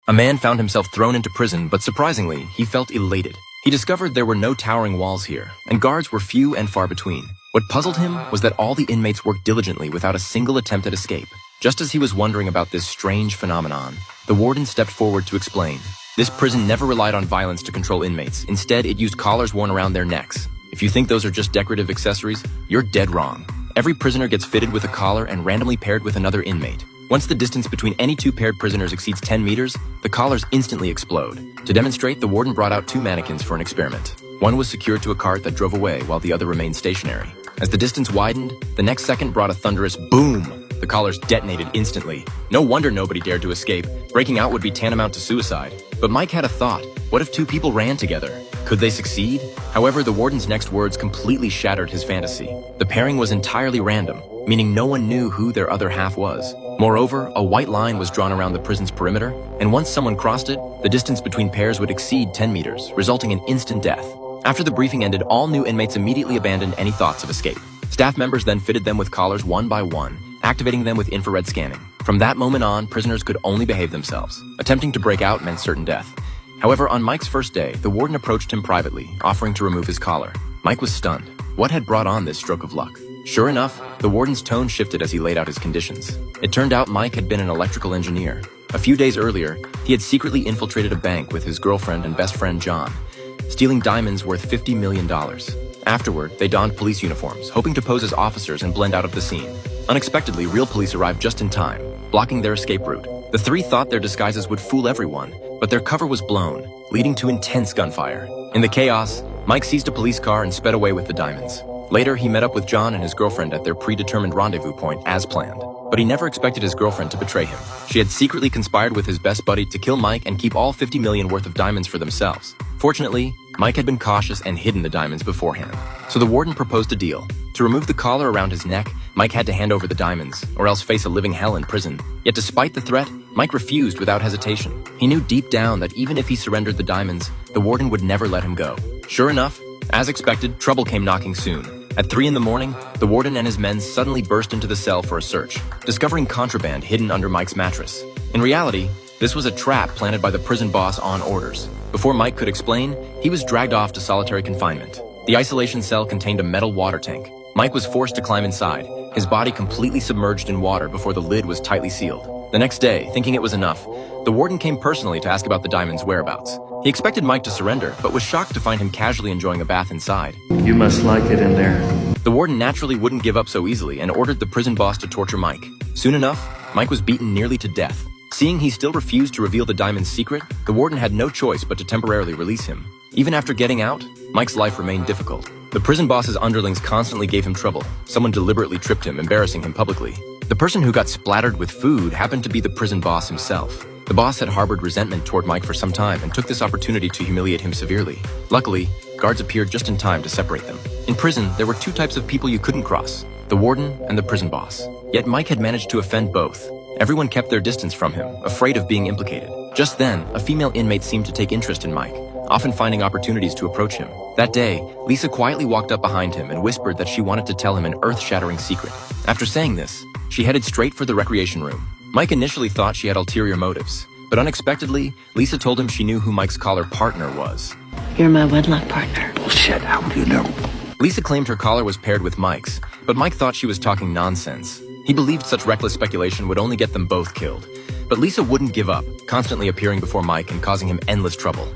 A man found himself thrown into prison, but surprisingly, he felt elated. He discovered there were no towering walls here, and guards were few and far between. What puzzled him was that all the inmates worked diligently without a single attempt at escape. Just as he was wondering about this strange phenomenon, the warden stepped forward to explain. This prison never relied on violence to control inmates. Instead, it used collars worn around their necks. If you think those are just decorative accessories, you're dead wrong. Every prisoner gets fitted with a collar and randomly paired with another inmate. Once the distance between any two paired prisoners exceeds 10 meters, the collars instantly explode. To demonstrate, the warden brought out two mannequins for an experiment. One was secured to a cart that drove away while the other remained stationary. As the distance widened, the next second brought a thunderous boom. The collars detonated instantly. No wonder nobody dared to escape. Breaking out would be tantamount to suicide. But Mike had a thought. What if two people ran together? Could they succeed? However, the warden's next words completely shattered his fantasy. The pairing was entirely random, meaning no one knew who their other half was. Moreover, a white line was drawn around the prison's perimeter, and once someone crossed it, the distance between pairs would exceed 10 meters, resulting in instant death. After the briefing ended, all new inmates immediately abandoned any thoughts of escape. Staff members then fitted them with collars one by one, activating them with infrared scanning. From that moment on, prisoners could only behave themselves. Attempting to break out meant certain death. However, on Mike's first day, the warden approached him privately, offering to remove his collar. Mike was stunned. What had brought on this stroke of luck? Sure enough, the warden's tone shifted as he laid out his conditions. It turned out Mike had been an electrical engineer. A few days earlier, he had secretly infiltrated a bank with his girlfriend and best friend John, stealing diamonds worth $50 million. Afterward, they donned police uniforms, hoping to pose as officers and blend out of the scene. Unexpectedly, real police arrived just in time, blocking their escape route. The three thought their disguises would fool everyone, but their cover was blown, leading to intense gunfire. In the chaos, Mike seized a police car and sped away with the diamonds. Later, he met up with John and his girlfriend at their predetermined rendezvous point as planned. But he never expected his girlfriend to betray him. She had secretly conspired with his best buddy to kill Mike and keep all $50 million worth of diamonds for themselves. Fortunately, Mike had been cautious and hidden the diamonds beforehand. So the warden proposed a deal. To remove the collar around his neck, Mike had to hand over the diamonds, or else face a living hell in prison. Yet despite the threat, Mike refused without hesitation. He knew deep down that even if he surrendered the diamonds, the warden would never let him go. Sure enough, as expected, trouble came knocking soon. At 3 in the morning, the warden and his men suddenly burst into the cell for a search, discovering contraband hidden under Mike's mattress. In reality, this was a trap planted by the prison boss on orders. Before Mike could explain, he was dragged off to solitary confinement. The isolation cell contained a metal water tank. Mike was forced to climb inside, his body completely submerged in water before the lid was tightly sealed. The next day, thinking it was enough, the warden came personally to ask about the diamond's whereabouts. He expected Mike to surrender, but was shocked to find him casually enjoying a bath inside. You must like it in there. The warden naturally wouldn't give up so easily and ordered the prison boss to torture Mike. Soon enough, Mike was beaten nearly to death. Seeing he still refused to reveal the diamond's secret, the warden had no choice but to temporarily release him. Even after getting out, Mike's life remained difficult. The prison boss's underlings constantly gave him trouble. Someone deliberately tripped him, embarrassing him publicly. The person who got splattered with food happened to be the prison boss himself. The boss had harbored resentment toward Mike for some time and took this opportunity to humiliate him severely. Luckily, guards appeared just in time to separate them. In prison, there were two types of people you couldn't cross: the warden and the prison boss. Yet Mike had managed to offend both. Everyone kept their distance from him, afraid of being implicated. Just then, a female inmate seemed to take interest in Mike, often finding opportunities to approach him. That day, Lisa quietly walked up behind him and whispered that she wanted to tell him an earth-shattering secret. After saying this, she headed straight for the recreation room. Mike initially thought she had ulterior motives, but unexpectedly, Lisa told him she knew who Mike's collar partner was. You're my wedlock partner. Bullshit, how do you know? Lisa claimed her collar was paired with Mike's, but Mike thought she was talking nonsense. He believed such reckless speculation would only get them both killed. But Lisa wouldn't give up, constantly appearing before Mike and causing him endless trouble.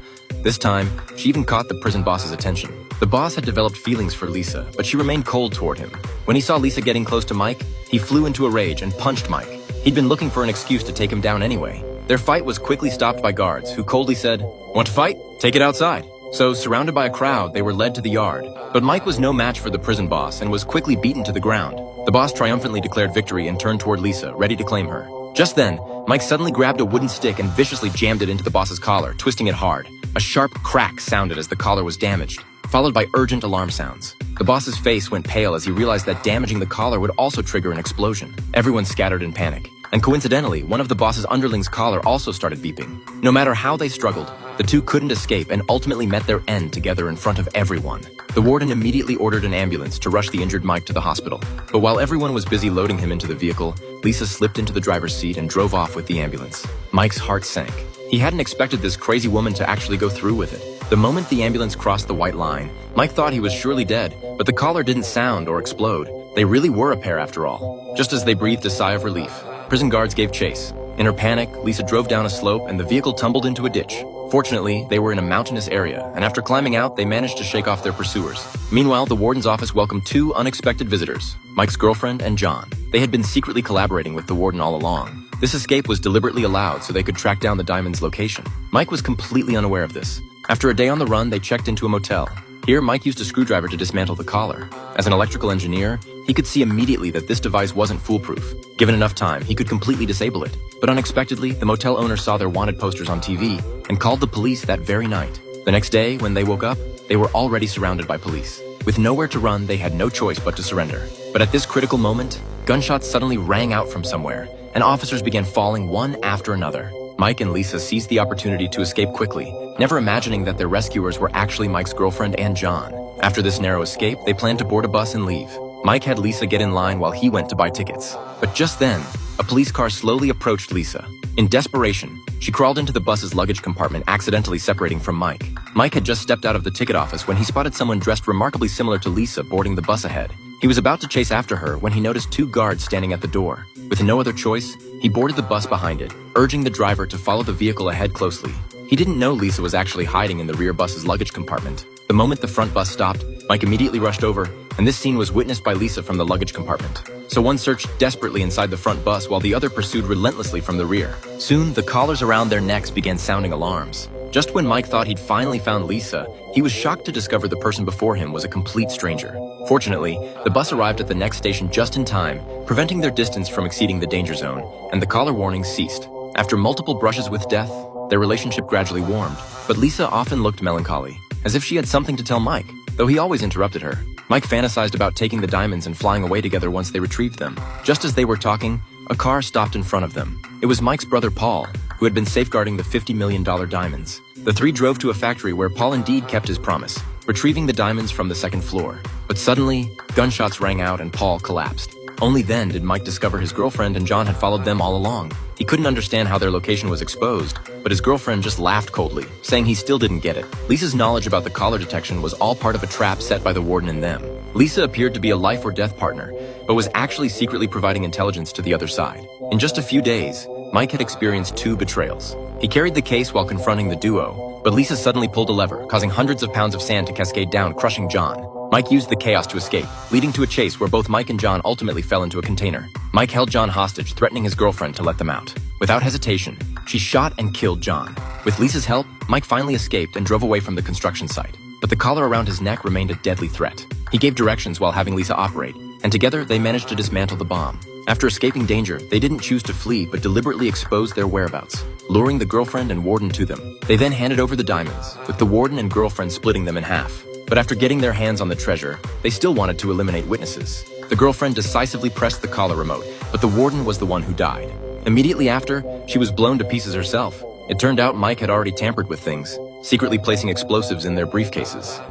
This time, she even caught the prison boss's attention. The boss had developed feelings for Lisa, but she remained cold toward him. When he saw Lisa getting close to Mike, he flew into a rage and punched Mike. He'd been looking for an excuse to take him down anyway. Their fight was quickly stopped by guards, who coldly said, "Want to fight? Take it outside." So, surrounded by a crowd, they were led to the yard. But Mike was no match for the prison boss and was quickly beaten to the ground. The boss triumphantly declared victory and turned toward Lisa, ready to claim her. Just then, Mike suddenly grabbed a wooden stick and viciously jammed it into the boss's collar, twisting it hard. A sharp crack sounded as the collar was damaged, followed by urgent alarm sounds. The boss's face went pale as he realized that damaging the collar would also trigger an explosion. Everyone scattered in panic. And coincidentally, one of the boss's underlings' collar also started beeping. No matter how they struggled, the two couldn't escape and ultimately met their end together in front of everyone. The warden immediately ordered an ambulance to rush the injured Mike to the hospital. But while everyone was busy loading him into the vehicle, Lisa slipped into the driver's seat and drove off with the ambulance. Mike's heart sank. He hadn't expected this crazy woman to actually go through with it. The moment the ambulance crossed the white line, Mike thought he was surely dead, but the collar didn't sound or explode. They really were a pair after all. Just as they breathed a sigh of relief, prison guards gave chase. In her panic, Lisa drove down a slope and the vehicle tumbled into a ditch. Fortunately, they were in a mountainous area, and after climbing out, they managed to shake off their pursuers. Meanwhile, the warden's office welcomed two unexpected visitors, Mike's girlfriend and John. They had been secretly collaborating with the warden all along. This escape was deliberately allowed so they could track down the diamond's location. Mike was completely unaware of this. After a day on the run, they checked into a motel. Here, Mike used a screwdriver to dismantle the collar. As an electrical engineer, he could see immediately that this device wasn't foolproof. Given enough time, he could completely disable it. But unexpectedly, the motel owner saw their wanted posters on TV and called the police that very night. The next day, when they woke up, they were already surrounded by police. With nowhere to run, they had no choice but to surrender. But at this critical moment, gunshots suddenly rang out from somewhere, and officers began falling one after another. Mike and Lisa seized the opportunity to escape quickly, never imagining that their rescuers were actually Mike's girlfriend and John. After this narrow escape, they planned to board a bus and leave. Mike had Lisa get in line while he went to buy tickets. But just then, a police car slowly approached Lisa. In desperation, she crawled into the bus's luggage compartment, accidentally separating from Mike. Mike had just stepped out of the ticket office when he spotted someone dressed remarkably similar to Lisa boarding the bus ahead. He was about to chase after her when he noticed two guards standing at the door. With no other choice, he boarded the bus behind it, urging the driver to follow the vehicle ahead closely. He didn't know Lisa was actually hiding in the rear bus's luggage compartment. The moment the front bus stopped, Mike immediately rushed over, and this scene was witnessed by Lisa from the luggage compartment. So one searched desperately inside the front bus while the other pursued relentlessly from the rear. Soon, the collars around their necks began sounding alarms. Just when Mike thought he'd finally found Lisa, he was shocked to discover the person before him was a complete stranger. Fortunately, the bus arrived at the next station just in time, preventing their distance from exceeding the danger zone, and the collar warnings ceased. After multiple brushes with death, their relationship gradually warmed, but Lisa often looked melancholy, as if she had something to tell Mike, though he always interrupted her. Mike fantasized about taking the diamonds and flying away together once they retrieved them. Just as they were talking, a car stopped in front of them. It was Mike's brother Paul, who had been safeguarding the $50 million diamonds. The three drove to a factory where Paul indeed kept his promise, retrieving the diamonds from the second floor. But suddenly, gunshots rang out and Paul collapsed. Only then did Mike discover his girlfriend and John had followed them all along. He couldn't understand how their location was exposed, but his girlfriend just laughed coldly, saying he still didn't get it. Lisa's knowledge about the collar detection was all part of a trap set by the warden and them. Lisa appeared to be a life or death partner, but was actually secretly providing intelligence to the other side. In just a few days, Mike had experienced two betrayals. He carried the case while confronting the duo, but Lisa suddenly pulled a lever, causing hundreds of pounds of sand to cascade down, crushing John. Mike used the chaos to escape, leading to a chase where both Mike and John ultimately fell into a container. Mike held John hostage, threatening his girlfriend to let them out. Without hesitation, she shot and killed John. With Lisa's help, Mike finally escaped and drove away from the construction site. But the collar around his neck remained a deadly threat. He gave directions while having Lisa operate, and together they managed to dismantle the bomb. After escaping danger, they didn't choose to flee but deliberately exposed their whereabouts, luring the girlfriend and warden to them. They then handed over the diamonds, with the warden and girlfriend splitting them in half. But after getting their hands on the treasure, they still wanted to eliminate witnesses. The girlfriend decisively pressed the collar remote, but the warden was the one who died. Immediately after, she was blown to pieces herself. It turned out Mike had already tampered with things, secretly placing explosives in their briefcases.